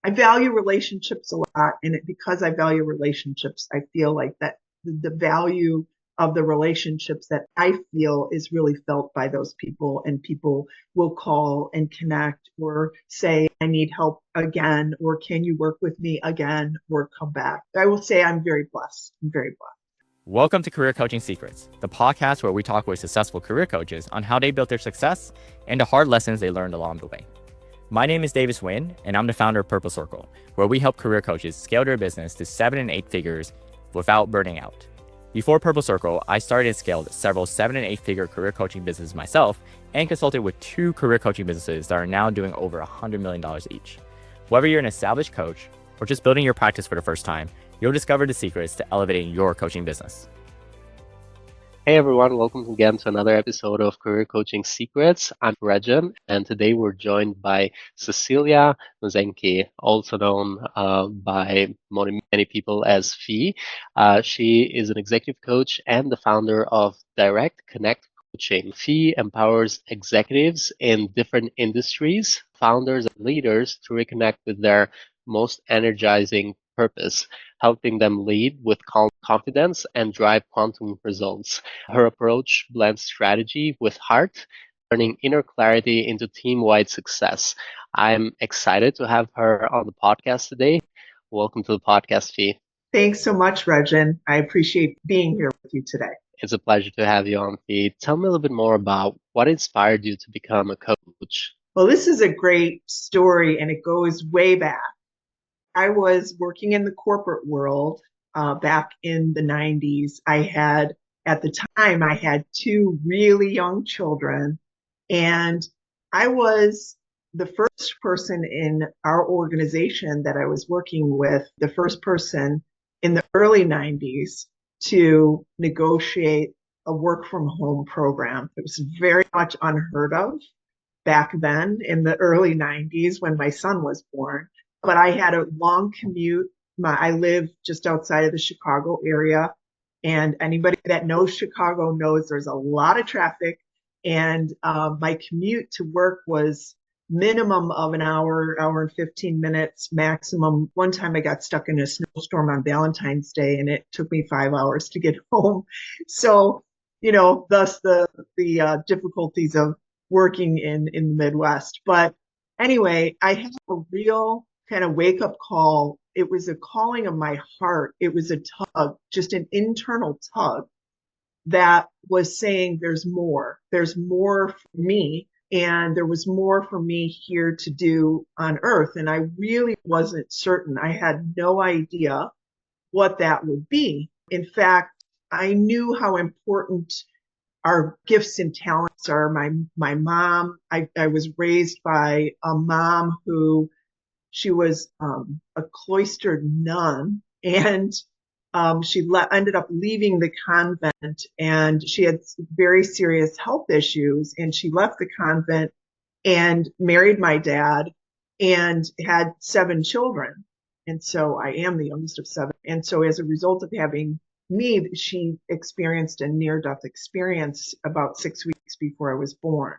I value relationships a lot, and because I value relationships, I feel like that the value of the relationships that I feel is really felt by those people, and people will call and connect or say, I need help again, or can you work with me again, or come back. I will say I'm very blessed. I'm very blessed. Welcome to Career Coaching Secrets, the podcast where we talk with successful career coaches on how they built their success and the hard lessons they learned along the way. My name is Davis Nguyen, and I'm the founder of Purple Circle, where we help career coaches scale their business to 7 and 8 figures without burning out. Before Purple Circle, I started and scaled several 7 and 8 figure career coaching businesses myself and consulted with 2 career coaching businesses that are now doing over $100 million each. Whether you're an established coach or just building your practice for the first time, you'll discover the secrets to elevating your coaching business. Hey everyone, welcome again to another episode of Career Coaching Secrets. I'm Rexhen, and today we're joined by Cecelia Mazanke, also known by many people as Fee. She is an executive coach and the founder of Direct Connect Coaching. Fee empowers executives in different industries, founders and leaders to reconnect with their most energizing purpose, helping them lead with confidence and drive quantum results. Her approach blends strategy with heart, turning inner clarity into team-wide success. I'm excited to have her on the podcast today. Welcome to the podcast, Fee. Thanks so much, Rexhen. I appreciate being here with you today. It's a pleasure to have you on, Fee. Tell me a little bit more about what inspired you to become a coach. Well, this is a great story, and it goes way back. I was working in the corporate world back in the 90s. At the time, I had 2 really young children, and I was the first person in our organization that I was working with, the first person in the early 90s to negotiate a work from home program. It was very much unheard of back then in the early 90s when my son was born. But I had a long commute. I live just outside of the Chicago area. And anybody that knows Chicago knows there's a lot of traffic. And my commute to work was minimum of an hour, hour and 15 minutes maximum. One time I got stuck in a snowstorm on Valentine's Day, and it took me 5 hours to get home. So, thus the difficulties of working in the Midwest. But anyway, I had a real kind of wake up call. It was a calling of my heart. It was a tug, just an internal tug that was saying there's more. There's more for me. And there was more for me here to do on earth. And I really wasn't certain. I had no idea what that would be. In fact, I knew how important our gifts and talents are. My mom, I was raised by a mom who she was a cloistered nun, and she ended up leaving the convent, and she had very serious health issues, and she left the convent and married my dad and had 7 children. And so I am the youngest of 7. And so as a result of having me, she experienced a near-death experience about 6 weeks before I was born.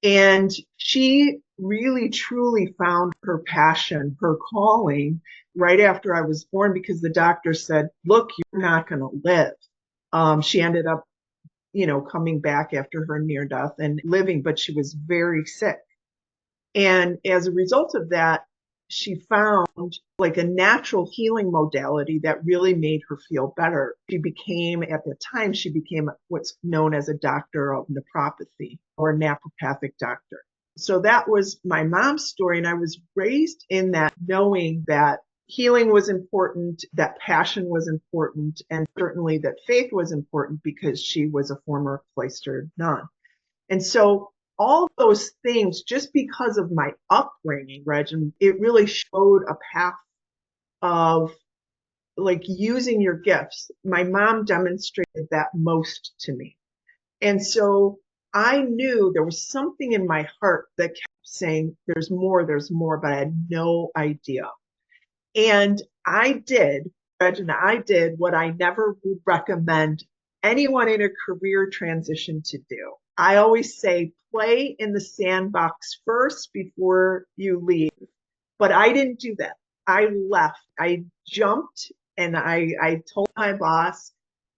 And she really, truly found her passion, her calling right after I was born, because the doctor said, look, you're not going to live. She ended up, coming back after her near death and living, but she was very sick. And as a result of that, she found like a natural healing modality that really made her feel better. At the time, she became what's known as a doctor of naturopathy, or a naturopathic doctor. So that was my mom's story. And I was raised in that, knowing that healing was important, that passion was important, and certainly that faith was important, because she was a former cloistered nun. And so all those things, just because of my upbringing, Reg, it really showed a path of like using your gifts. My mom demonstrated that most to me. And so I knew there was something in my heart that kept saying, there's more, but I had no idea. And I did what I never would recommend anyone in a career transition to do. I always say, play in the sandbox first before you leave. But I didn't do that. I left. I jumped and I told my boss,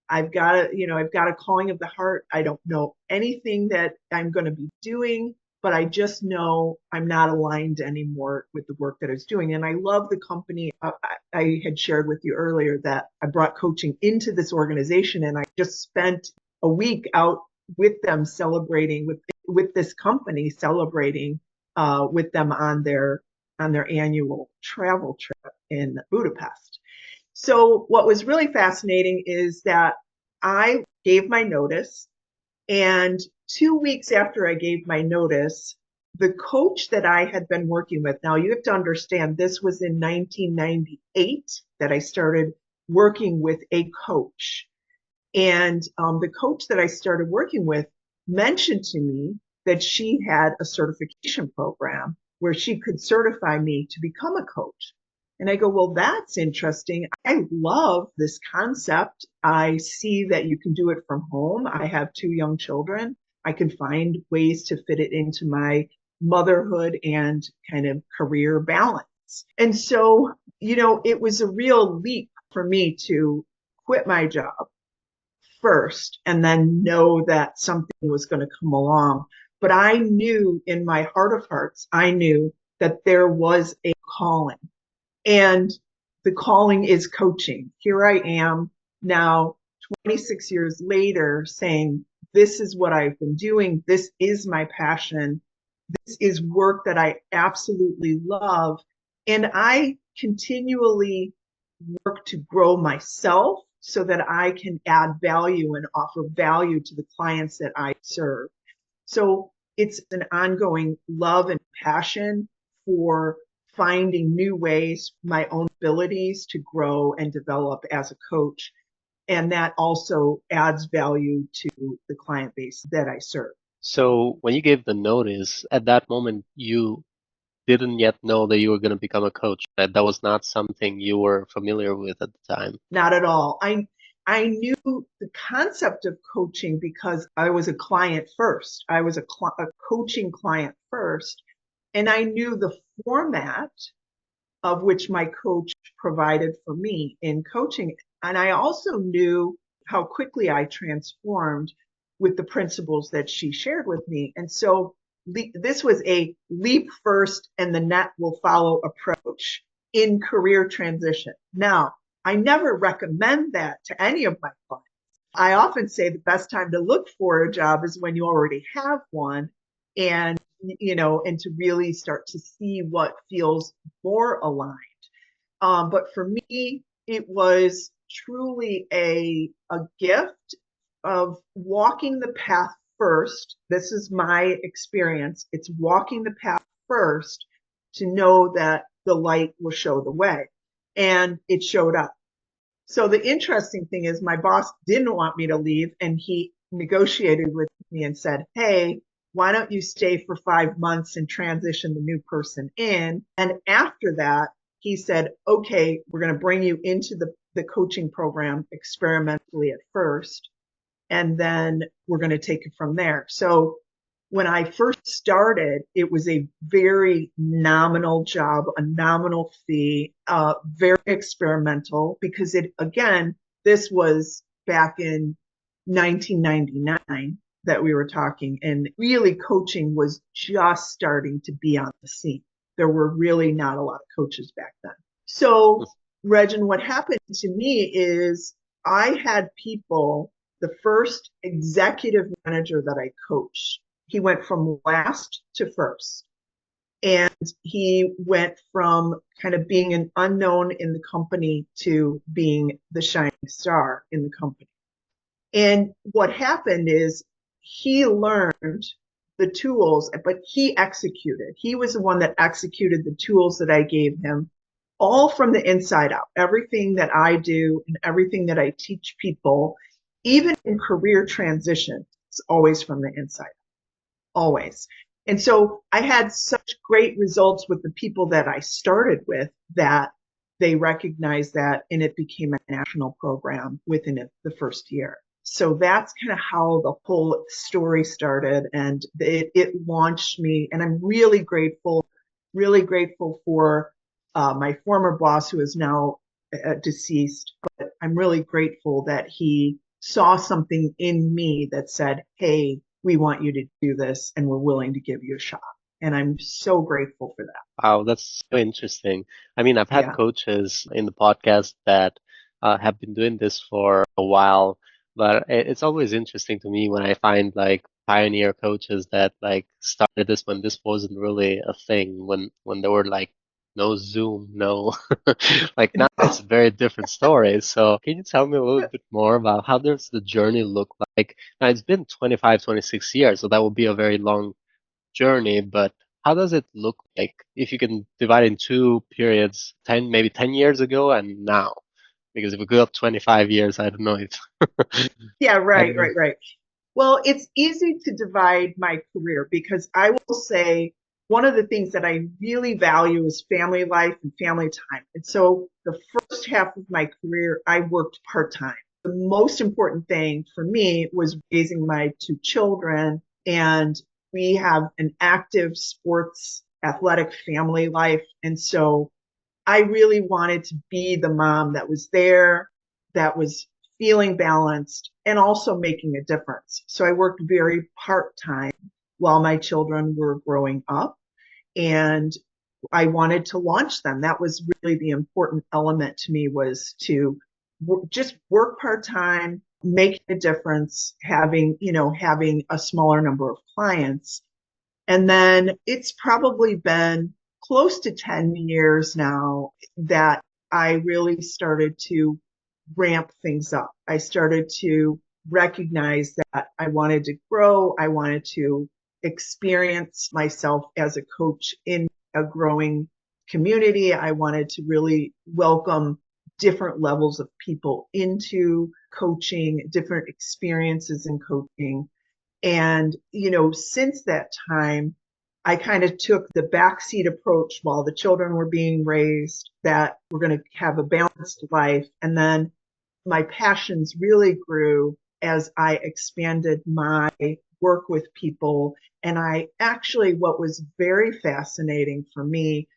I've got a calling of the heart. I don't know anything that I'm going to be doing, but I just know I'm not aligned anymore with the work that I was doing. And I love the company. I had shared with you earlier that I brought coaching into this organization, and I just spent a week out with them celebrating with this company, celebrating with them on their annual travel trip in Budapest. So what was really fascinating is that I gave my notice, and 2 weeks after I gave my notice, the coach that I had been working with, now you have to understand this was in 1998 that I started working with a coach. And the coach that I started working with mentioned to me that she had a certification program where she could certify me to become a coach. And I go, well, that's interesting. I love this concept. I see that you can do it from home. I have two young children. I can find ways to fit it into my motherhood and kind of career balance. And so, it was a real leap for me to quit my job first and then know that something was going to come along. But I knew in my heart of hearts, I knew that there was a calling. And the calling is coaching. Here I am now, 26 years later, saying, this is what I've been doing. This is my passion. This is work that I absolutely love. And I continually work to grow myself so that I can add value and offer value to the clients that I serve. So it's an ongoing love and passion for finding new ways, my own abilities to grow and develop as a coach. And that also adds value to the client base that I serve. So when you gave the notice, at that moment, you didn't yet know that you were going to become a coach. That was not something you were familiar with at the time. Not at all. I knew the concept of coaching because I was a client first. I was a coaching client first. And I knew the format of which my coach provided for me in coaching. And I also knew how quickly I transformed with the principles that she shared with me. And so this was a leap first and the net will follow approach in career transition. Now, I never recommend that to any of my clients. I often say the best time to look for a job is when you already have one, and and to really start to see what feels more aligned. But for me, it was truly a gift of walking the path first. This is my experience. It's walking the path first to know that the light will show the way. And it showed up. So the interesting thing is my boss didn't want me to leave, and he negotiated with me and said, hey, why don't you stay for 5 months and transition the new person in? And after that, he said, okay, we're going to bring you into the coaching program experimentally at first, and then we're going to take it from there. So when I first started, it was a very nominal job, a nominal fee, very experimental because this was back in 1999 that we were talking, and really coaching was just starting to be on the scene. There were really not a lot of coaches back then. So, Rexhen, what happened to me is I had people, the first executive manager that I coached, he went from last to first. And he went from kind of being an unknown in the company to being the shining star in the company. And what happened is he learned the tools, but he executed. He was the one that executed the tools that I gave him, all from the inside out. Everything that I do and everything that I teach people, even in career transition, it's always from the inside out. Always. And so I had such great results with the people that I started with that they recognized that, and it became a national program within the first year. So that's kind of how the whole story started, and it launched me. And I'm really grateful really grateful for my former boss, who is now deceased. But I'm really grateful that he saw something in me that said, hey, we want you to do this and we're willing to give you a shot. And I'm so grateful for that. Wow, that's so interesting. I mean, I've had Yeah. coaches in the podcast that have been doing this for a while, but it's always interesting to me when I find like pioneer coaches that like started this when this wasn't really a thing, when there were like no Zoom, no like now it's a very different story. So can you tell me a little bit more about how does the journey look like? Now it's been 25, 26 years, so that would be a very long journey, but how does it look like if you can divide in two periods, 10, maybe 10 years ago and now? Because if we go up 25 years, I don't know if Yeah, I right, don't know. right, right. Well, it's easy to divide my career because I will say one of the things that I really value is family life and family time. And so the first half of my career, I worked part time. The most important thing for me was raising my two children. And we have an active sports athletic family life. And so I really wanted to be the mom that was there, that was feeling balanced, and also making a difference. So I worked very part time while my children were growing up, and I wanted to launch them. That was really the important element to me, was to just work part time, make a difference, having a smaller number of clients. And then it's probably been close to 10 years now that I really started to ramp things up. I started to recognize that I wanted to grow. I wanted to experience myself as a coach in a growing community. I wanted to really welcome different levels of people into coaching, different experiences in coaching. And, since that time, I kind of took the backseat approach while the children were being raised, that we're going to have a balanced life. And then my passions really grew as I expanded my work with people. And what was very fascinating for me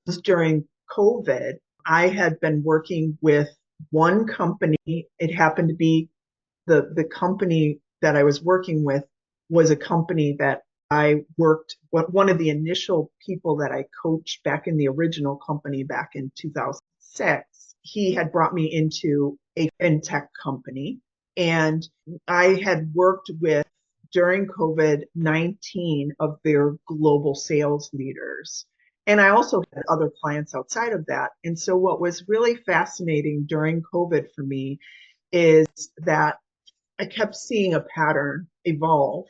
was during COVID, I had been working with one company. It happened to be the company that I was working with was a company that I worked, one of the initial people that I coached back in the original company back in 2006. He had brought me into a fintech company, and I had worked with, during COVID, 19 of their global sales leaders. And I also had other clients outside of that. And so what was really fascinating during COVID for me is that I kept seeing a pattern evolve,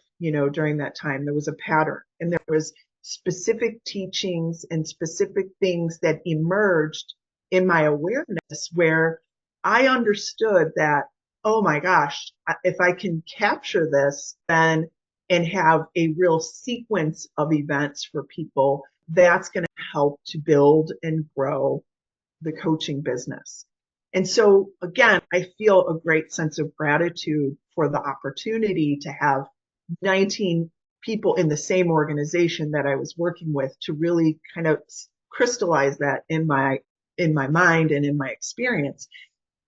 during that time. There was a pattern, and there was specific teachings and specific things that emerged in my awareness where I understood that, oh my gosh, if I can capture this then and have a real sequence of events for people, that's going to help to build and grow the coaching business. And so, again, I feel a great sense of gratitude for the opportunity to have 19 people in the same organization that I was working with to really kind of crystallize that in my mind and in my experience.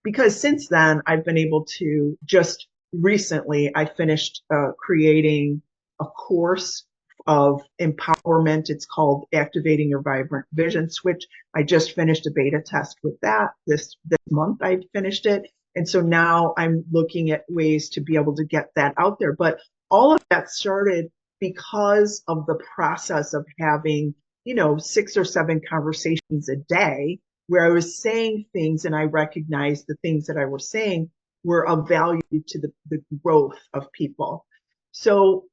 Because since then, I've been able to, just recently, I finished creating a course of empowerment. It's called Activating Your Vibrant Vision Switch. I just finished a beta test with that this month. I finished it. And so now I'm looking at ways to be able to get that out there. But all of that started because of the process of having, 6 or 7 conversations a day where I was saying things and I recognized the things that I was saying were of value to the growth of people. So,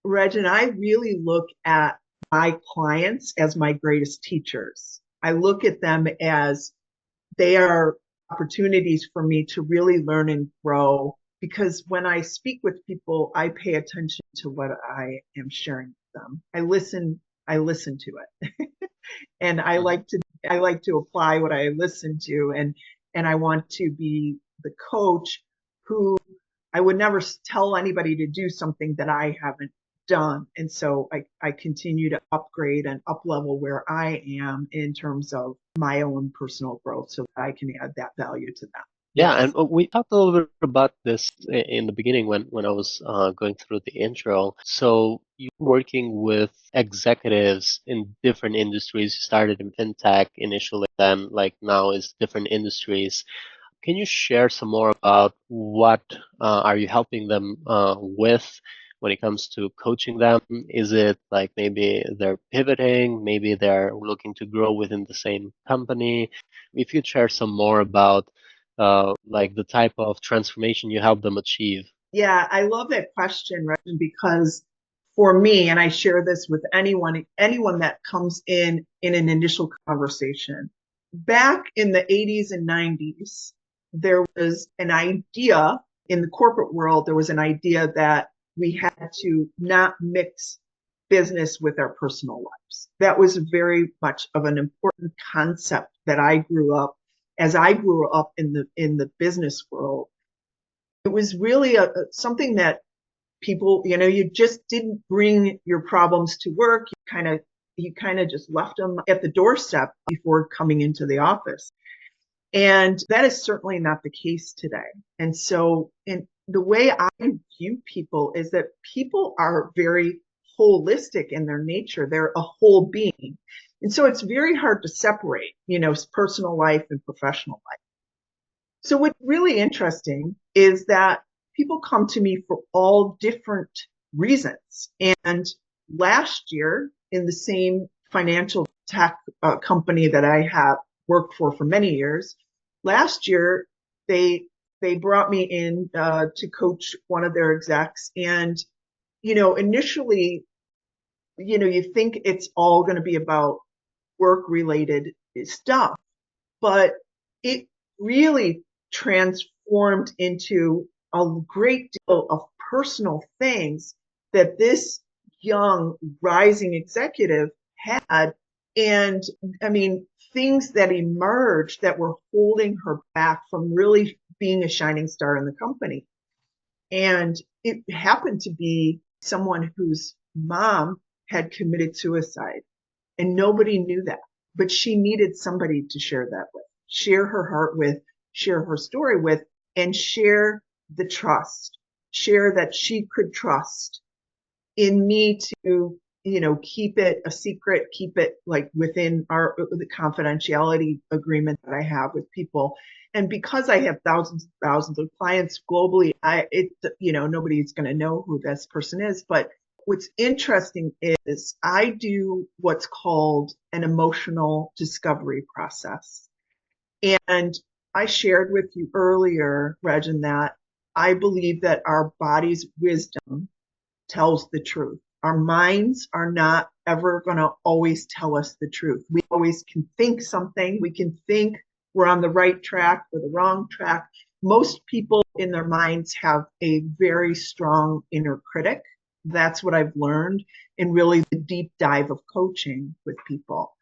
Reg, and I really look at my clients as my greatest teachers. I look at them as they are opportunities for me to really learn and grow, because when I speak with people, I pay attention to what I am sharing with them. I listen to it. And I like to apply what I listen to, and I want to be the coach who, I would never tell anybody to do something that I haven't done. And so I continue to upgrade and up level where I am in terms of my own personal growth so that I can add that value to them. Yeah, Yes. and we talked a little bit about this in the beginning when I was going through the intro. So you're working with executives in different industries. You started in fintech initially, then like now is different industries. Can you share some more about what are you helping them with when it comes to coaching them? Is it like maybe they're pivoting, maybe they're looking to grow within the same company? If you share some more about like the type of transformation you help them achieve. Yeah, I love that question, Rexhen, because for me, and I share this with anyone that comes in an initial conversation, back in the 80s and 90s, there was an idea in the corporate world, there was an idea that we had to not mix business with our personal lives. That was very much of an important concept that I grew up as I grew up in the business world. It was really something that people, you just didn't bring your problems to work. You kind of just left them at the doorstep before coming into the office. And that is certainly not the case today. And so, in the way I view people is that people are very holistic in their nature. They're a whole being. And so it's very hard to separate, personal life and professional life. So what's really interesting is that people come to me for all different reasons. And last year, in the same financial tech company that I have worked for many years, last year they they brought me in to coach one of their execs, and initially, you think it's all going to be about work related stuff, but it really transformed into a great deal of personal things that this young rising executive had. And I mean, things that emerged that were holding her back from really being a shining star in the company. And it happened to be someone whose mom had committed suicide, and nobody knew that. But she needed somebody to share that with, share her heart with, share her story with, and share the trust, share that she could trust in me to, keep it a secret, keep it like within the confidentiality agreement that I have with people. And because I have thousands and thousands of clients globally, nobody's going to know who this person is. But what's interesting is I do what's called an emotional discovery process. And I shared with you earlier, Regen, that I believe that our body's wisdom tells the truth. Our minds are not ever going to always tell us the truth. We always can think something. We can think we're on the right track or the wrong track. Most people in their minds have a very strong inner critic. That's what I've learned in really the deep dive of coaching with people.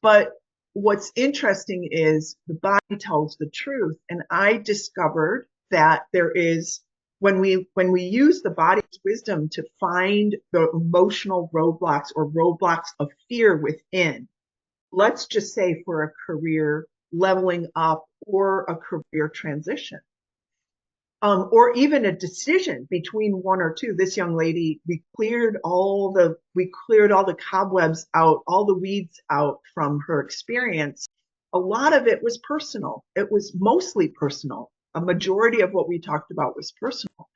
But what's interesting is the body tells the truth. And I discovered that there is, when we use the body's wisdom to find the emotional roadblocks or roadblocks of fear within, let's just say for a career leveling up or a career transition, or even a decision between one or two. This young lady, we cleared all the cobwebs out, all the weeds out from her experience. A lot of it was personal. It was mostly personal. A majority of what we talked about was personal.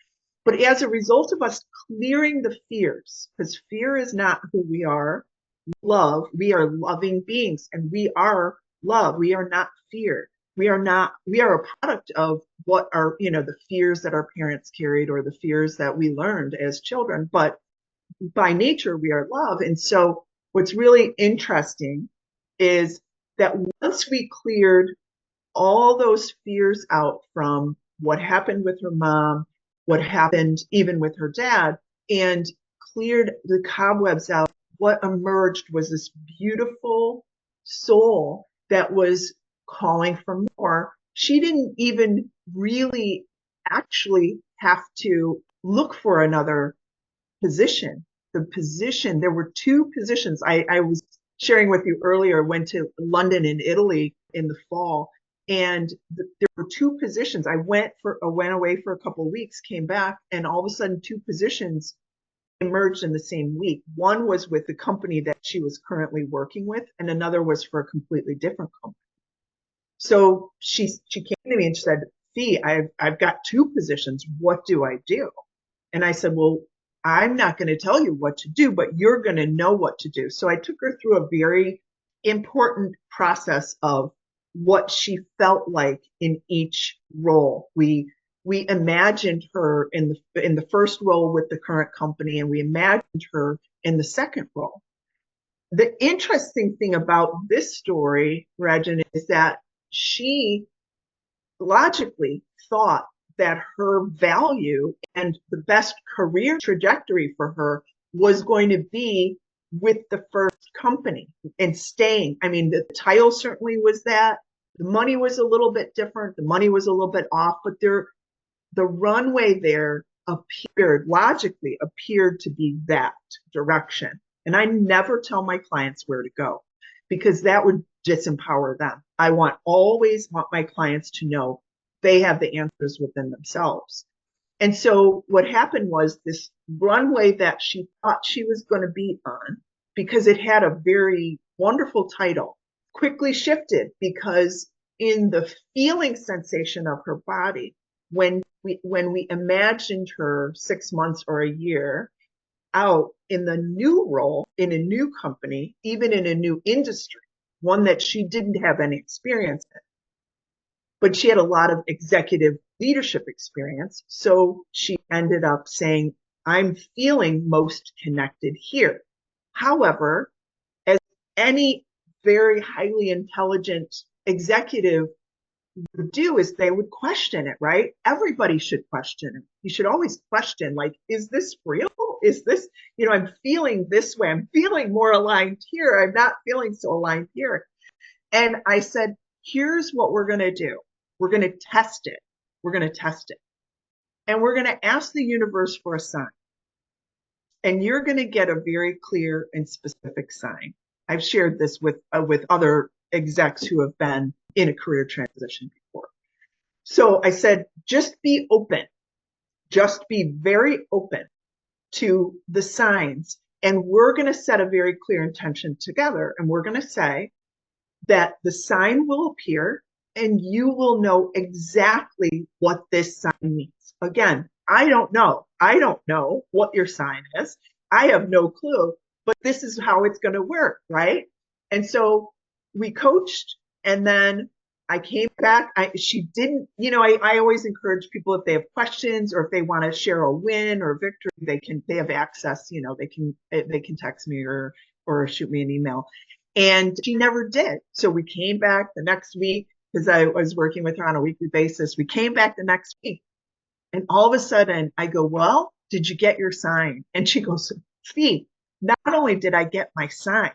But as a result of us clearing the fears, because fear is not who we are, we are loving beings, and we are love. We are not fear. We are a product of what are, the fears that our parents carried or the fears that we learned as children. But by nature, we are love. And so what's really interesting is that once we cleared all those fears out from what happened with her mom, what happened even with her dad, and cleared the cobwebs out, what emerged was this beautiful soul that was calling for more. She didn't even really actually have to look for another position. the position, there were two positions. I was sharing with you earlier, went to London in Italy in the fall, and there were two positions. I went away for a couple of weeks, came back, and all of a sudden two positions emerged in the same week. One was with the company that she was currently working with, and another was for a completely different company. So she came to me and she said, Fee, I've got two positions. What do I do? And I said, well, I'm not going to tell you what to do, but you're going to know what to do. So I took her through a very important process of what she felt like in each role. We imagined her in the first role with the current company, and we imagined her in the second role. The interesting thing about this story, Rexhen, is that she logically thought that her value and the best career trajectory for her was going to be with the first company and staying. I mean, the title certainly was that. The money was a little bit different. The money was a little bit off, but the runway there logically appeared to be that direction. And I never tell my clients where to go because that would disempower them. I always want my clients to know they have the answers within themselves. And so what happened was this runway that she thought she was going to be on, because it had a very wonderful title, quickly shifted because in the feeling sensation of her body, when we imagined her 6 months or a year out in the new role, in a new company, even in a new industry, one that she didn't have any experience in, but she had a lot of executive leadership experience. So she ended up saying, I'm feeling most connected here. However, as any very highly intelligent executive would do, is they would question it, right? Everybody should question it. You should always question, like, is this real? Is this, I'm feeling this way. I'm feeling more aligned here. I'm not feeling so aligned here. And I said, here's what we're going to do. We're going to test it. We're going to test it. And we're going to ask the universe for a sign. And you're going to get a very clear and specific sign. I've shared this with other execs who have been in a career transition before. So I said, just be open. Just be very open to the signs. And we're going to set a very clear intention together. And we're going to say that the sign will appear and you will know exactly what this sign means. Again, I don't know. I don't know what your sign is. I have no clue, but this is how it's going to work, right? And so we coached, and then I came back. She didn't, I always encourage people, if they have questions or if they want to share a win or victory, they have access, they can text me or shoot me an email. And she never did. So we came back the next week, because I was working with her on a weekly basis. We came back the next week, and all of a sudden I go, well, did you get your sign? And she goes, Fee, not only did I get my sign,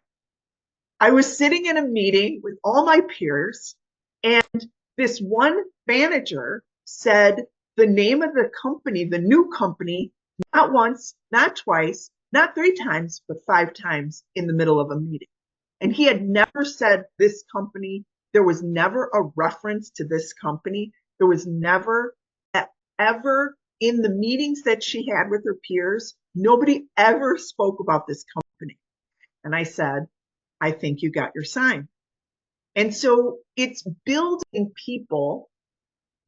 I was sitting in a meeting with all my peers, and this one manager said the name of the company, the new company, not once, not twice, not 3 times, but 5 times in the middle of a meeting. And he had never said this company. There was never a reference to this company. There was never ever in the meetings that she had with her peers, nobody ever spoke about this company. And I said, I think you got your sign. And so it's building people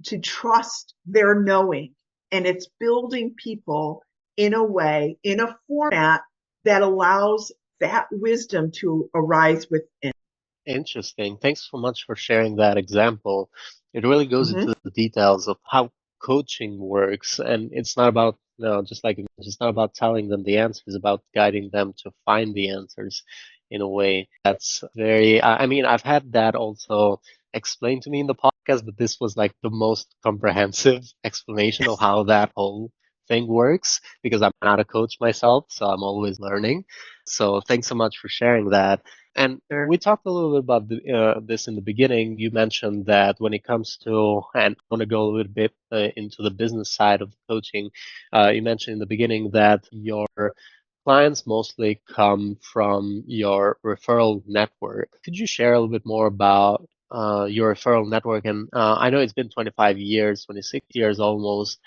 to trust their knowing. And it's building people in a way, in a format that allows that wisdom to arise within. Interesting. Thanks so much for sharing that example. It really goes into the details of how coaching works, and it's not about, just like it's not about telling them the answers, it's about guiding them to find the answers in a way that's very, I mean, I've had that also explained to me in the podcast, but this was like the most comprehensive explanation of how that whole thing works, because I'm not a coach myself, so I'm always learning. So thanks so much for sharing that. And Sure. we talked a little bit about this in the beginning. You mentioned that when it comes to, and I want to go a little bit into the business side of coaching, you mentioned in the beginning that your clients mostly come from your referral network. Could you share a little bit more about your referral network? And I know it's been 25 years, 26 years almost,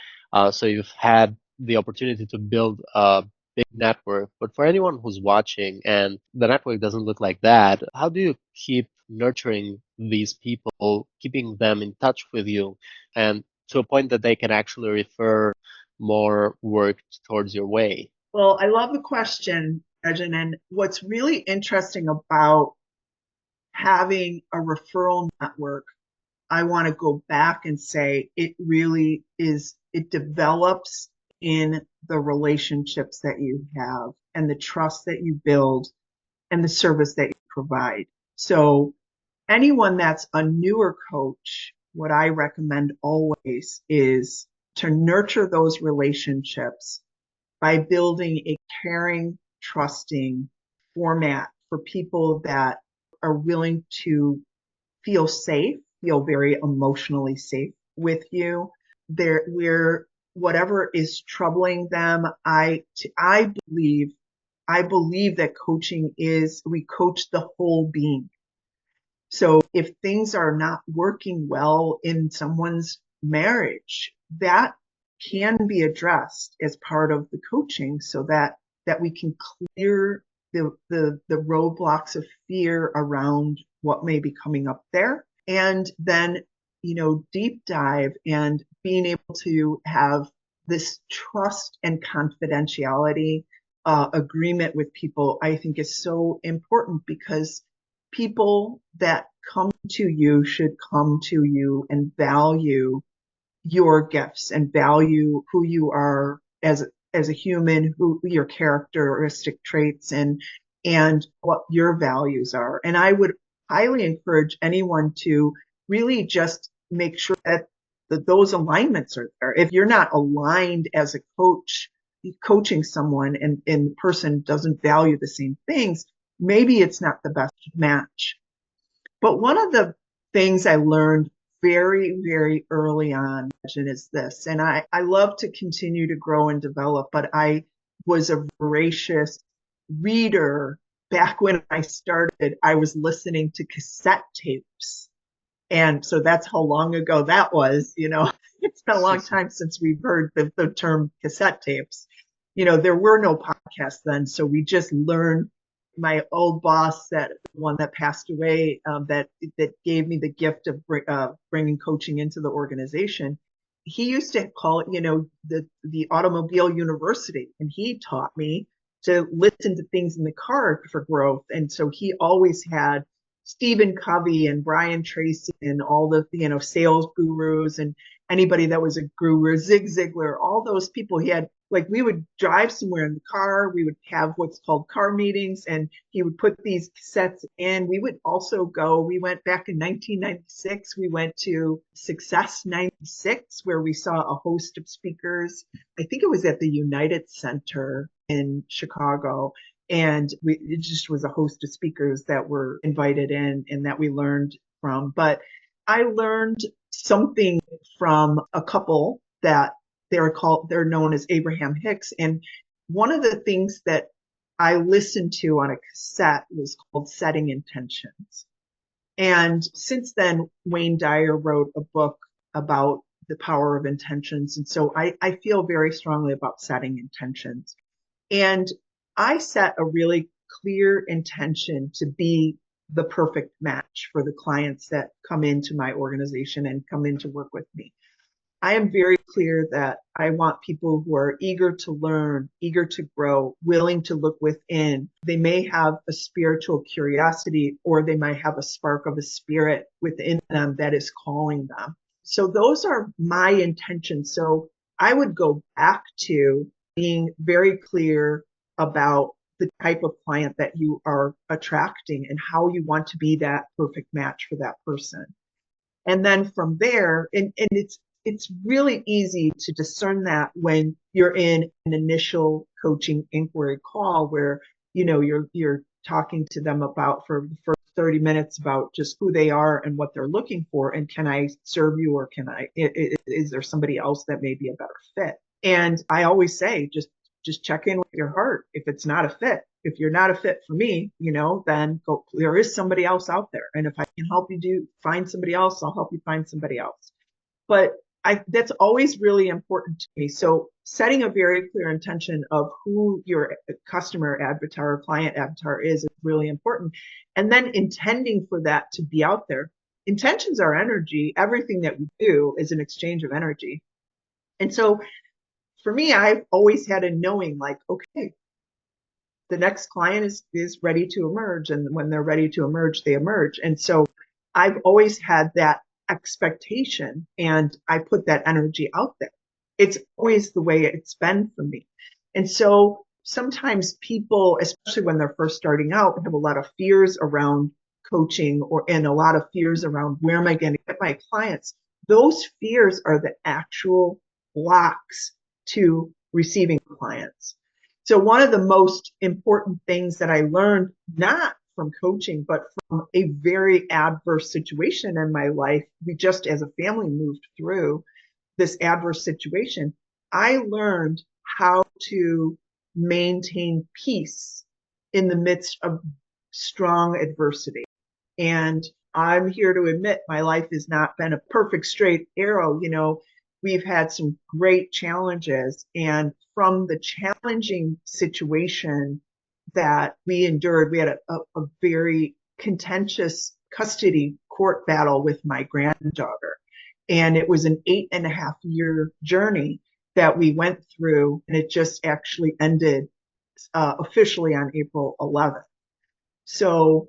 so you've had the opportunity to build a big network. But for anyone who's watching and the network doesn't look like that, how do you keep nurturing these people, keeping them in touch with you, and to a point that they can actually refer more work towards your way? Well, I love the question, Rexhen, and what's really interesting about having a referral network, I want to go back and say it really is, it develops in the relationships that you have and the trust that you build and the service that you provide. So anyone that's a newer coach, what I recommend always is to nurture those relationships by building a caring, trusting format for people that are willing to feel safe, feel very emotionally safe with you. There, where whatever is troubling them, I believe that coaching is, we coach the whole being. So if things are not working well in someone's marriage, that can be addressed as part of the coaching so that we can clear the roadblocks of fear around what may be coming up there. And then, deep dive and being able to have this trust and confidentiality agreement with people, I think is so important, because people that come to you should come to you and value your gifts and value who you are as a human, who your characteristic traits and what your values are. And I would highly encourage anyone to really just make sure that those alignments are there. If you're not aligned as a coach, coaching someone, and the person doesn't value the same things, maybe it's not the best match. But one of the things I learned very, very early on is this, and I love to continue to grow and develop, but I was a voracious reader. Back when I started, I was listening to cassette tapes. And so that's how long ago that was. It's been a long time since we've heard the term cassette tapes. There were no podcasts then, so we just learned. My old boss, that one that passed away, that gave me the gift of bringing coaching into the organization. He used to call it, the automobile university, and he taught me to listen to things in the car for growth. And so he always had Stephen Covey and Brian Tracy and all the sales gurus and anybody that was a guru, Zig Ziglar, all those people. He had, like, we would drive somewhere in the car, we would have what's called car meetings, and he would put these cassettes in. We would also we went back in 1996, we went to Success 96, where we saw a host of speakers. I think it was at the United Center in Chicago. And it just was a host of speakers that were invited in and that we learned from. But I learned something from a couple that they're known as Abraham Hicks. And one of the things that I listened to on a cassette was called Setting Intentions. And since then, Wayne Dyer wrote a book about the power of intentions. And so I feel very strongly about setting intentions. And I set a really clear intention to be the perfect match for the clients that come into my organization and come in to work with me. I am very clear that I want people who are eager to learn, eager to grow, willing to look within. They may have a spiritual curiosity, or they might have a spark of a spirit within them that is calling them. So those are my intentions. So I would go back to being very clear about the type of client that you are attracting and how you want to be that perfect match for that person. And then from there, and it's really easy to discern that when you're in an initial coaching inquiry call where you're talking to them about, for the first 30 minutes, about just who they are and what they're looking for, and can I serve you, or is there somebody else that may be a better fit? And I always say, just just check in with your heart. If it's not a fit, if you're not a fit for me, then go, there is somebody else out there. And if I can help you find somebody else, I'll help you find somebody else. But that's always really important to me. So setting a very clear intention of who your customer avatar or client avatar is really important. And then intending for that to be out there. Intentions are energy. Everything that we do is an exchange of energy. And so for me, I've always had a knowing like, okay, the next client is ready to emerge. And when they're ready to emerge, they emerge. And so I've always had that expectation, and I put that energy out there. It's always the way it's been for me. And so sometimes people, especially when they're first starting out, have a lot of fears around coaching and a lot of fears around where am I going to get my clients? Those fears are the actual blocks to receiving clients. So one of the most important things that I learned, not from coaching, but from a very adverse situation in my life, we just as a family moved through this adverse situation. I learned how to maintain peace in the midst of strong adversity. And I'm here to admit my life has not been a perfect straight arrow. We've had some great challenges. And from the challenging situation that we endured, we had a very contentious custody court battle with my granddaughter. And it was an 8.5-year journey that we went through. And it just actually ended officially on April 11th. So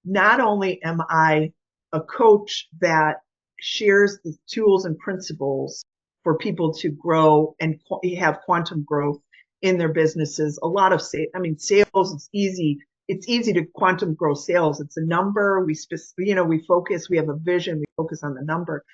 not only am I a coach that shares the tools and principles for people to grow and have quantum growth in their businesses. A lot of sales is easy. It's easy to quantum grow sales. It's a number. We focus, we have a vision, we focus on the number.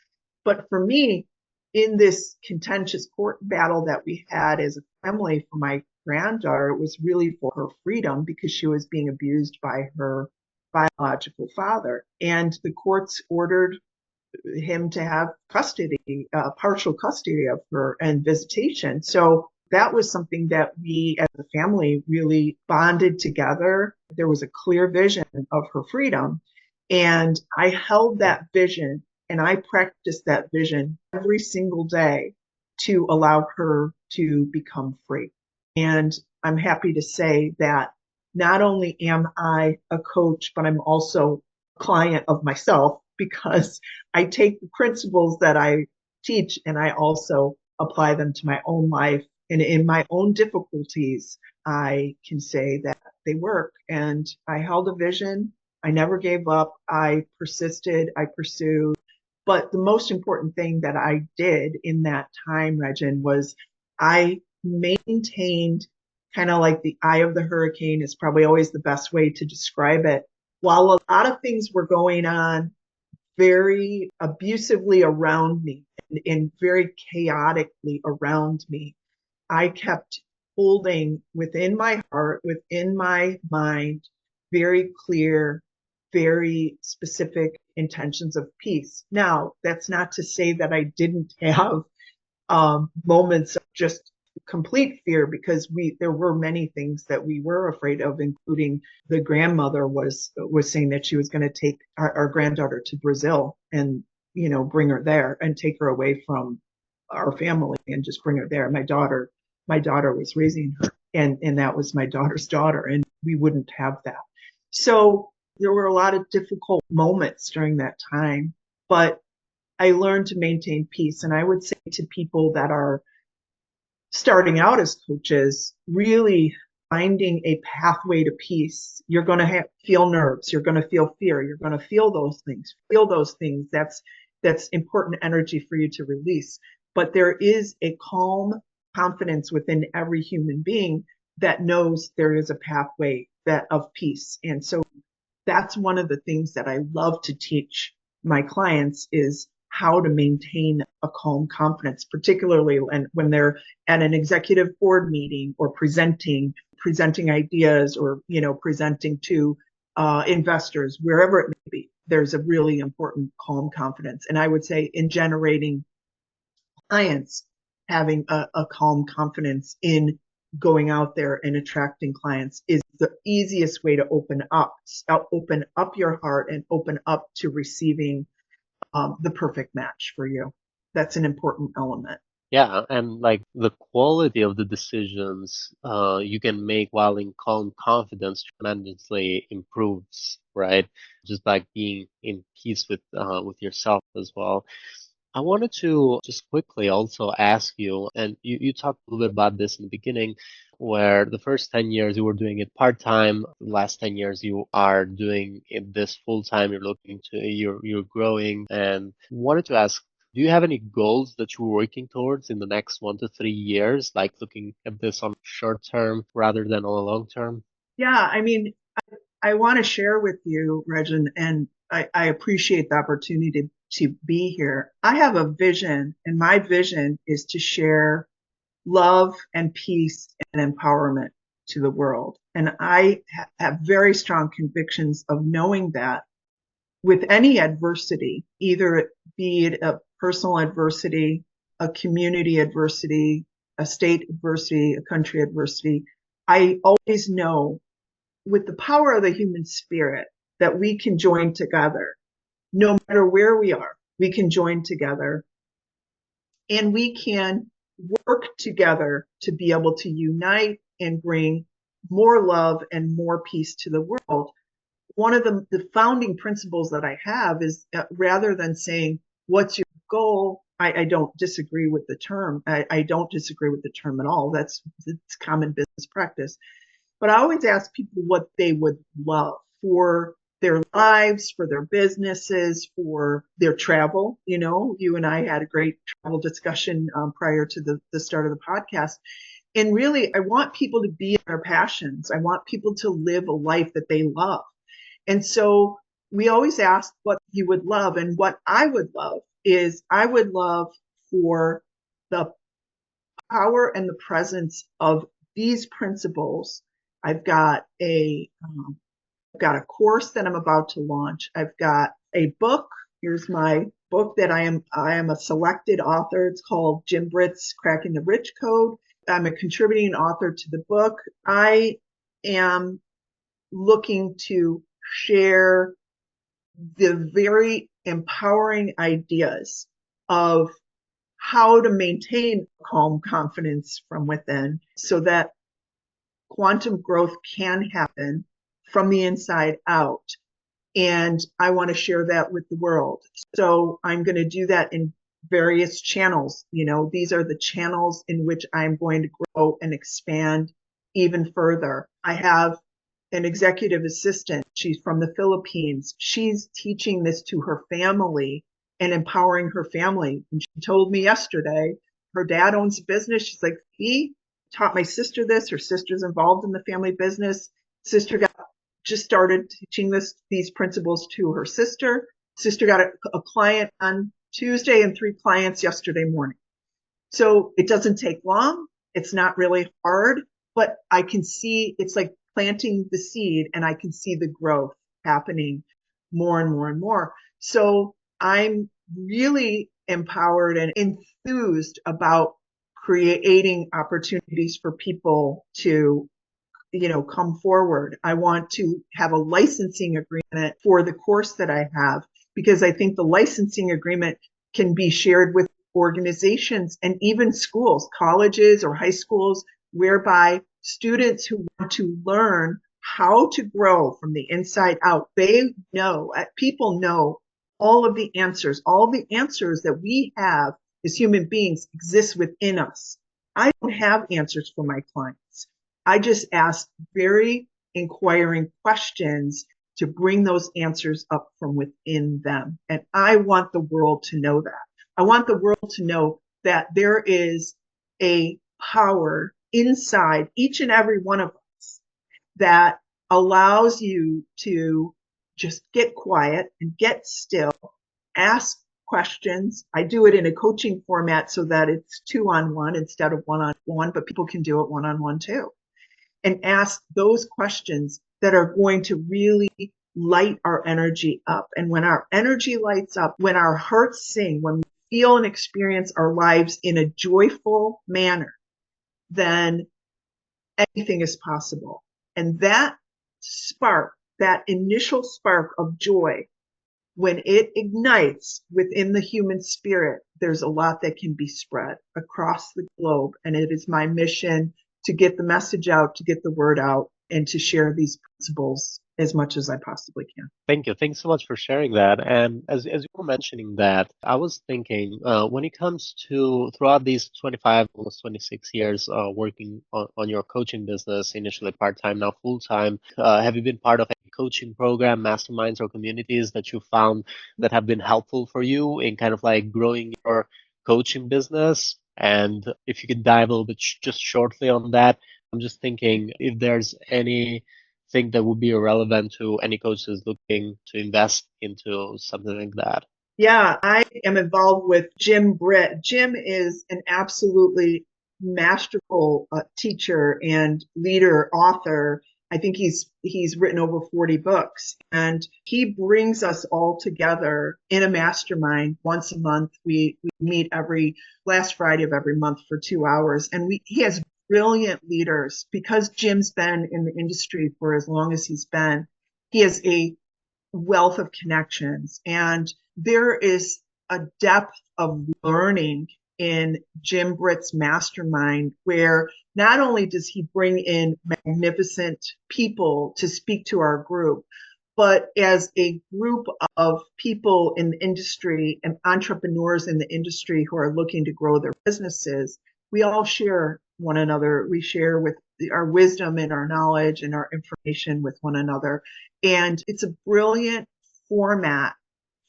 But for me, in this contentious court battle that we had as a family for my granddaughter, it was really for her freedom because she was being abused by her biological father. And the courts ordered him to have custody, partial custody of her and visitation. So that was something that we as a family really bonded together. There was a clear vision of her freedom. And I held that vision and I practiced that vision every single day to allow her to become free. And I'm happy to say that not only am I a coach, but I'm also a client of myself because I take the principles that I teach and I also apply them to my own life. And in my own difficulties, I can say that they work. And I held a vision. I never gave up. I persisted. I pursued. But the most important thing that I did in that time, Rexhen, was I maintained kind of like the eye of the hurricane is probably always the best way to describe it. While a lot of things were going on very abusively around me and very chaotically around me, I kept holding within my heart, within my mind, very clear, very specific intentions of peace. Now, that's not to say that I didn't have moments of just complete fear because there were many things that we were afraid of, including the grandmother was saying that she was going to take our granddaughter to Brazil and bring her there and take her away from our family and just bring her there. My daughter was raising her and that was my daughter's daughter and we wouldn't have that. So there were a lot of difficult moments during that time, but I learned to maintain peace. And I would say to people that are starting out as coaches, really finding a pathway to peace. You're going to feel nerves. You're going to feel fear. You're going to feel those things. That's important energy for you to release. But there is a calm confidence within every human being that knows there is a pathway of peace. And so that's one of the things that I love to teach my clients is how to maintain a calm confidence, particularly when they're at an executive board meeting or presenting ideas or, presenting to investors, wherever it may be. There's a really important calm confidence. And I would say in generating clients, having a calm confidence in going out there and attracting clients is the easiest way to open up your heart and open up to receiving the perfect match for you. That's an important element. Yeah, and like the quality of the decisions you can make while in calm confidence tremendously improves, right? Just like being in peace with yourself as well. I wanted to just quickly also ask you, and you talked a little bit about this in the beginning, where the first 10 years you were doing it part-time, the last 10 years you are doing it this full-time, you're growing, and wanted to ask, do you have any goals that you're working towards in the next 1 to 3 years, like looking at this on short term rather than on a long term? Yeah, I mean, I want to share with you, Rexhen, and I appreciate the opportunity to be here. I have a vision, and my vision is to share love and peace and empowerment to the world. And I have very strong convictions of knowing that with any adversity, either be it a personal adversity, a community adversity, a state adversity, a country adversity, I always know with the power of the human spirit that we can join together. No matter where we are, we can join together and we can work together to be able to unite and bring more love and more peace to the world. One of the founding principles that I have is rather than saying, what's your goal? I don't disagree with the term. I don't disagree with the term at all. It's common business practice. But I always ask people what they would love for their lives, for their businesses, for their travel. You know, you and I had a great travel discussion prior to the start of the podcast. And really, I want people to be in their passions. I want people to live a life that they love. And so we always ask what you would love. And what I would love is I would love for the power and the presence of these principles. I've got a course that I'm about to launch. I've got a book. Here's my book that I am a selected author. It's called Jim Britt's Cracking the Rich Code. I'm a contributing author to the book. I am looking to share the very empowering ideas of how to maintain calm confidence from within so that quantum growth can happen from the inside out. And I want to share that with the world. So I'm going to do that in various channels. You know, these are the channels in which I'm going to grow and expand even further. I have an executive assistant. She's from the Philippines. She's teaching this to her family and empowering her family. And she told me yesterday, her dad owns a business. She's like, he taught my sister this. Her sister's involved in the family business. Sister just started teaching these principles to her sister. Sister got a client on Tuesday and 3 clients yesterday morning. So it doesn't take long. It's not really hard, but I can see it's like planting the seed and I can see the growth happening more and more and more. So I'm really empowered and enthused about creating opportunities for people to come forward. I want to have a licensing agreement for the course that I have because I think the licensing agreement can be shared with organizations and even schools, colleges or high schools, whereby students who want to learn how to grow from the inside out, people know all the answers that we have as human beings exist within us. I don't have answers for my clients. I just ask very inquiring questions to bring those answers up from within them. And I want the world to know that. I want the world to know that there is a power inside each and every one of us that allows you to just get quiet and get still, ask questions. I do it in a coaching format so that it's 2-on-1 instead of 1-on-1, but people can do it 1-on-1 too. And ask those questions that are going to really light our energy up. And when our energy lights up, when our hearts sing, when we feel and experience our lives in a joyful manner, then anything is possible. And that spark, that initial spark of joy, when it ignites within the human spirit, there's a lot that can be spread across the globe. And it is my mission to get the message out, to get the word out, and to share these principles as much as I possibly can. Thank you. Thanks so much for sharing that. And as you were mentioning that, I was thinking when it comes to throughout these 25, almost 26 years working on your coaching business, initially part-time, now full-time, have you been part of any coaching program, masterminds, or communities that you found that have been helpful for you in kind of like growing your coaching business? And if you could dive a little bit just shortly on that, I'm just thinking if there's any think that would be relevant to any coaches looking to invest into something like that? Yeah, I am involved with Jim Britt. Jim is an absolutely masterful teacher and leader, author. I think he's written over 40 books, and he brings us all together in a mastermind once a month. We meet every last Friday of every month for 2 hours, and he has brilliant leaders. Because Jim's been in the industry for as long as he's been, he has a wealth of connections, and there is a depth of learning in Jim Britt's mastermind, where not only does he bring in magnificent people to speak to our group, but as a group of people in the industry and entrepreneurs in the industry who are looking to grow their businesses, we all share one another. We share with our wisdom and our knowledge and our information with one another. And it's a brilliant format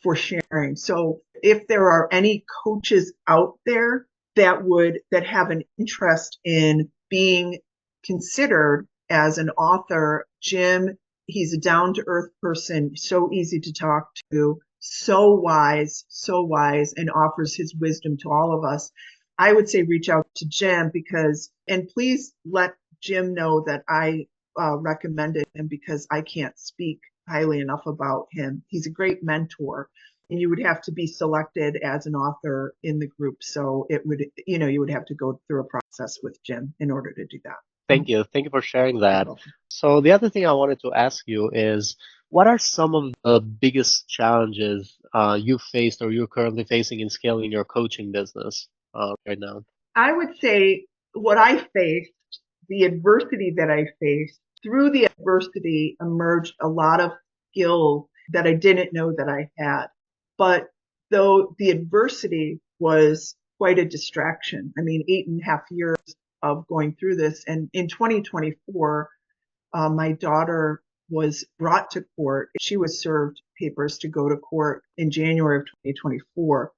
for sharing. So if there are any coaches out there that have an interest in being considered as an author, Jim, he's a down to earth person, so easy to talk to, so wise, and offers his wisdom to all of us. I would say reach out to Jim, and please let Jim know that I recommended him, because I can't speak highly enough about him. He's a great mentor, and you would have to be selected as an author in the group. So you would have to go through a process with Jim in order to do that. Thank you. Thank you for sharing that. So the other thing I wanted to ask you is, what are some of the biggest challenges you faced or you're currently facing in scaling your coaching business right now? I would say what I faced, the adversity that I faced, through the adversity emerged a lot of skills that I didn't know that I had. But though the adversity was quite a distraction, I mean, 8.5 years of going through this. And in 2024, my daughter was brought to court. She was served papers to go to court in January of 2024.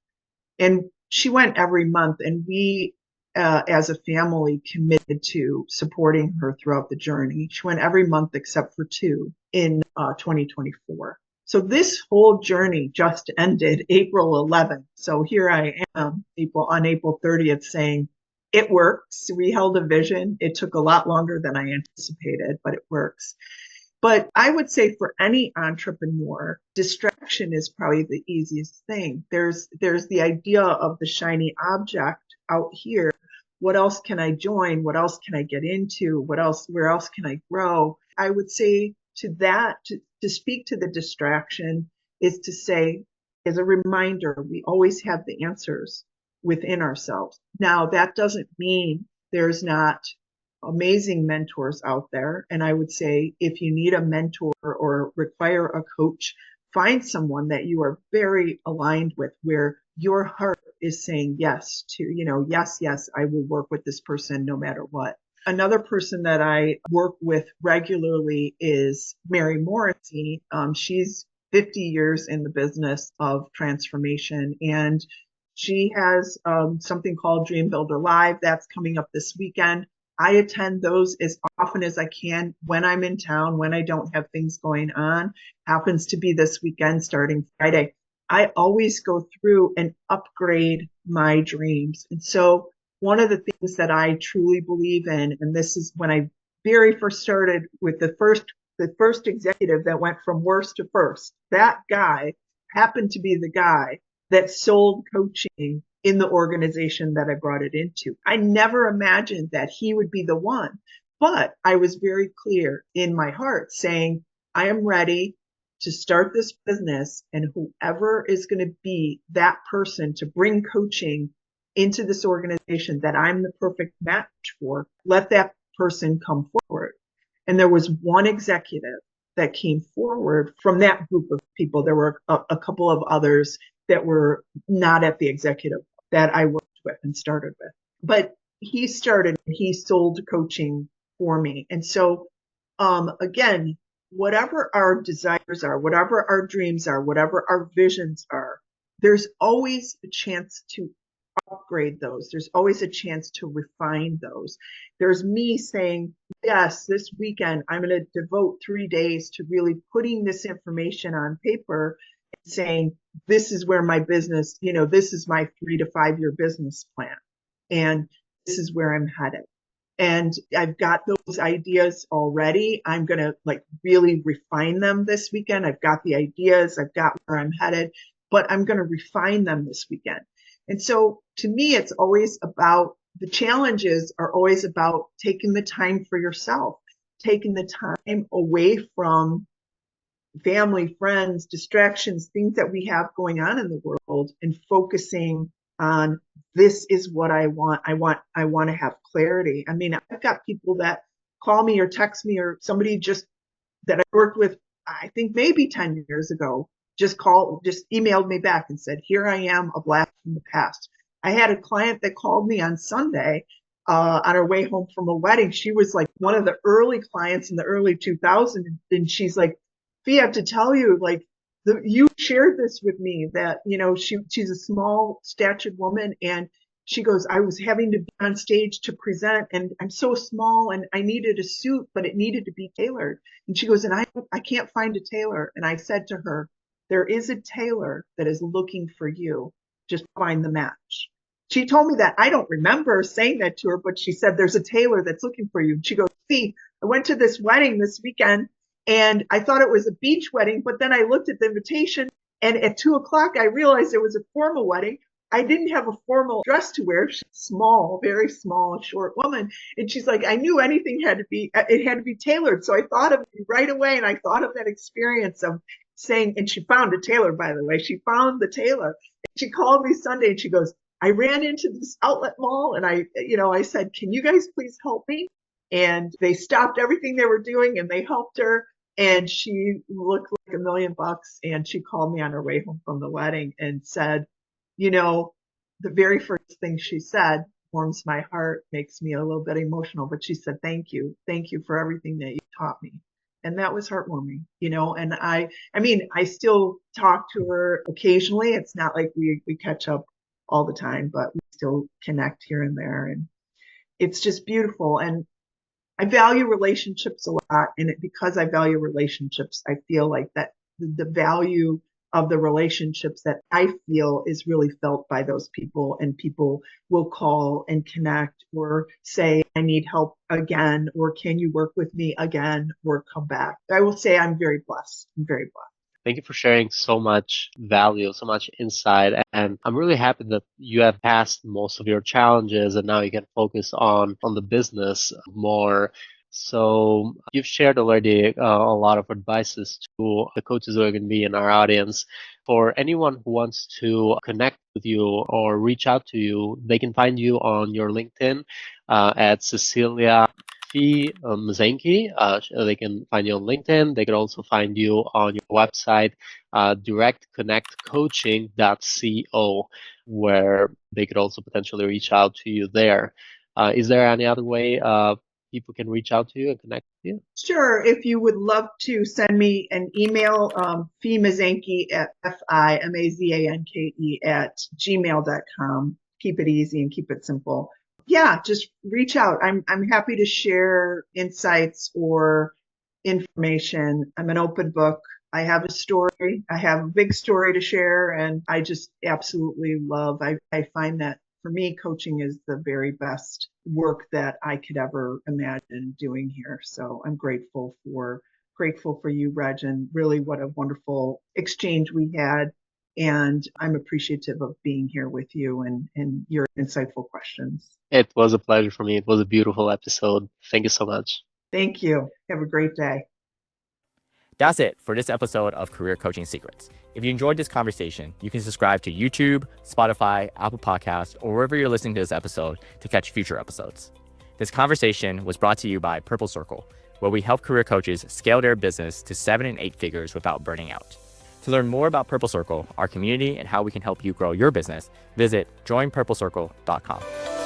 And she went every month, and we, as a family, committed to supporting her throughout the journey. She went every month except for 2 in 2024. So this whole journey just ended April 11th. So here I am on April 30th saying, it works. We held a vision. It took a lot longer than I anticipated, but it works. But I would say for any entrepreneur, distraction is probably the easiest thing. There's the idea of the shiny object out here. What else can I join? What else can I get into? Where else can I grow? I would say to that, to speak to the distraction, is to say, as a reminder, we always have the answers within ourselves. Now, that doesn't mean there's not amazing mentors out there. And I would say, if you need a mentor or require a coach, find someone that you are very aligned with, where your heart is saying yes to, yes, I will work with this person no matter what. Another person that I work with regularly is Mary Morrissey. She's 50 years in the business of transformation, and she has something called Dream Builder Live that's coming up this weekend. I attend those as often as I can when I'm in town, when I don't have things going on. Happens to be this weekend starting Friday. I always go through and upgrade my dreams. And so one of the things that I truly believe in, and this is when I very first started with the first executive that went from worst to first, that guy happened to be the guy that sold coaching in the organization that I brought it into. I never imagined that he would be the one, But I was very clear in my heart saying, I am ready to start this business, and whoever is going to be that person to bring coaching into this organization that I'm the perfect match for, let that person come forward. And there was one executive that came forward from that group of people. There were a couple of others that were not at the executive that I worked with and started with. But he started, he sold coaching for me. And so, again, whatever our desires are, whatever our dreams are, whatever our visions are, there's always a chance to upgrade those. There's always a chance to refine those. There's me saying, yes, this weekend I'm going to devote 3 days to really putting this information on paper and saying, this is where my business, this is my 3 to 5 year business plan. And this is where I'm headed. And I've got those ideas already. I'm going to really refine them this weekend. I've got the ideas. I've got where I'm headed, but I'm going to refine them this weekend. And so to me, it's always about, the challenges are always about taking the time for yourself, taking the time away from family, friends, distractions, things that we have going on in the world, and focusing on, this is what I want. I want to have clarity. I mean, I've got people that call me or text me, or somebody just that I worked with, I think maybe 10 years ago, just emailed me back and said, here I am, a blast from the past. I had a client that called me on Sunday on her way home from a wedding. She was like one of the early clients in the early 2000s. And she's like, Fee, I have to tell you, you shared this with me, that, she's a small statured woman, and she goes, I was having to be on stage to present, and I'm so small, and I needed a suit, but it needed to be tailored. And she goes, and I can't find a tailor. And I said to her, there is a tailor that is looking for you. Just find the match. She told me that. I don't remember saying that to her, but she said, there's a tailor that's looking for you. And she goes, see, I went to this wedding this weekend, and I thought it was a beach wedding, but then I looked at the invitation, and at 2:00, I realized it was a formal wedding. I didn't have a formal dress to wear. She's small, very small, short woman. And she's like, I knew it had to be tailored. So I thought of you right away. And I thought of that experience of saying, and she found a tailor, by the way, she found the tailor. She called me Sunday and she goes, I ran into this outlet mall, and I said, can you guys please help me? And they stopped everything they were doing and they helped her. And she looked like $1 million. And she called me on her way home from the wedding and said, the very first thing she said warms my heart, makes me a little bit emotional. But she said, thank you. Thank you for everything that you taught me. And that was heartwarming, and I mean, I still talk to her occasionally. It's not like we catch up all the time, but we still connect here and there. And it's just beautiful. And I value relationships a lot. And because I value relationships, I feel like that the value of the relationships that I feel is really felt by those people, and people will call and connect or say, I need help again, or can you work with me again, or come back. I will say I'm very blessed. I'm very blessed. Thank you for sharing so much value, so much insight. And I'm really happy that you have passed most of your challenges and now you can focus on the business more. So you've shared already a lot of advices to the coaches who are going to be in our audience. For anyone who wants to connect with you or reach out to you, they can find you on your LinkedIn at Cecelia Mazanke. They can find you on LinkedIn. They can also find you on your website, directconnectcoaching.co, where they could also potentially reach out to you there. Is there any other way people can reach out to you and connect with you? Sure. If you would love to send me an email, Fimazanke at FIMAZANKE at gmail.com. Keep it easy and keep it simple. Yeah, just reach out. I'm happy to share insights or information. I'm an open book. I have a story. I have a big story to share, and I just absolutely love. I find that for me, coaching is the very best work that I could ever imagine doing here. So I'm grateful for you, Reg, and really what a wonderful exchange we had. And I'm appreciative of being here with you and your insightful questions. It was a pleasure for me. It was a beautiful episode. Thank you so much. Thank you. Have a great day. That's it for this episode of Career Coaching Secrets. If you enjoyed this conversation, you can subscribe to YouTube, Spotify, Apple Podcasts, or wherever you're listening to this episode to catch future episodes. This conversation was brought to you by Purple Circle, where we help career coaches scale their business to 7 and 8 figures without burning out. To learn more about Purple Circle, our community, and how we can help you grow your business, visit joinpurplecircle.com.